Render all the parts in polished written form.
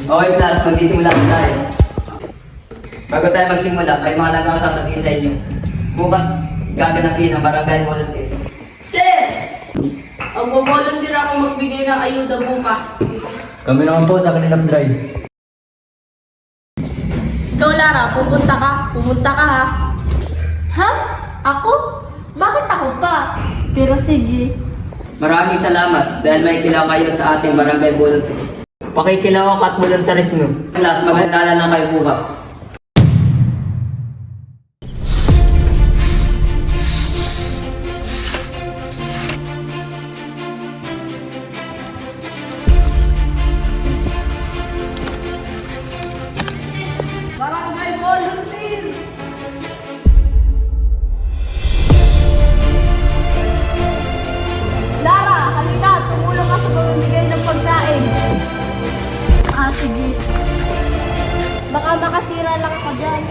Okay class, magsisimula na tayo. Bago tayo magsimula, may mahalaga akong sasabihin sa inyo. Bukas, gaganapin ang barangay volunteer. Sir! Mag-volunteer ako magbigay ng ayuda bukas. Kami naman po sa Clean Up Drive. Ikaw, Lara, pupunta ka. Pumunta ka, ha? Ha? Ako? Bakit ako pa? Pero sige. Maraming salamat dahil may kilaw kayo sa ating barangay volunteer. Pakikilawak at volunteerismo. Class, maganda na lang kayo bukas. Barangay volunteer! Lara, halika. Tumulong ka sa pamimigay ng pagkain. Sige. Baka makasira lang ako dyan.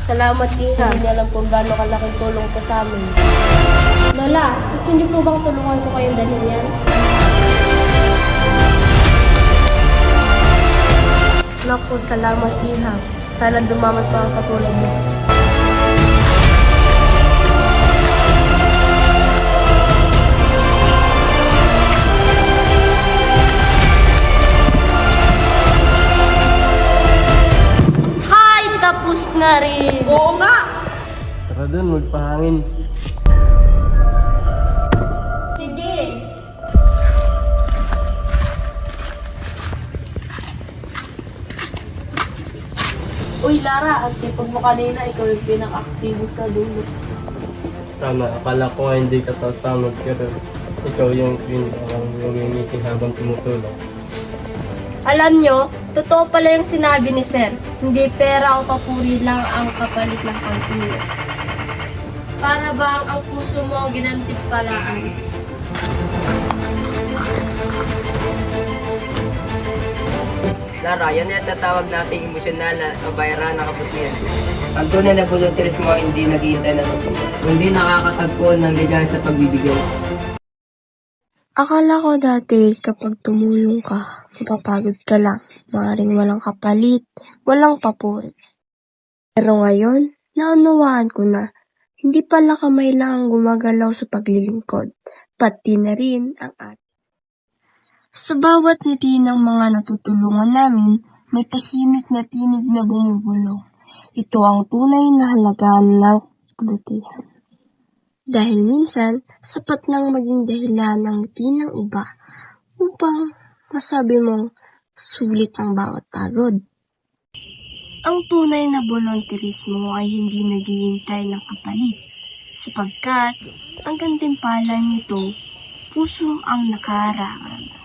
Salamat, Iha. Hindi alam kung gaano kalaking tulong ko sa amin. Lola, gusto niyo po bang tulungan ko kayong dalhin yan? Naku, salamat, Iha. Sana dumamat pa ang katulad mo. Hi! Tapos na rin! Oo nga! Tara dun, magpahangin. Sige! Uy, Lara, ang sipag mo kanina, ikaw yung pinaka-activist sa dulo. Tama, akala ko nga hindi ka sasama pero ikaw yung meeting habang tumutulong. Alam nyo, totoo pala yung sinabi ni Sir. Hindi pera o papuri lang ang kapalit ng pagtulong. Para bang ang puso mo ang ginantimpalaan? Lara, yan ang tatawag nating emosyonal na kabayaran na kabutihan. Ang tunay na volunteerismo ay hindi naghihintay na tulong, kundi nakakatagpo ng ligay sa pagbibigay. Akala ko dati kapag tumulong ka, mapapagod ka lang. Maaaring walang kapalit, walang papuri. Pero ngayon, naunawaan ko na, hindi pala kamay lang ang gumagalaw sa paglilingkod, pati na rin ang atin. Sa bawat ngiti ng mga natutulungan namin, may tahimik na tinig na bumubulong. Ito ang tunay na halaga ng kabutihan. Dahil minsan, sapat nang maging dahilan ng ngiti ng iba upang masabi mong sulit ang bawat pagod. Ang tunay na volunteerismo ay hindi naghihintay ng kapalit, sapagkat ang gantimpala nito, puso ang nakaranas.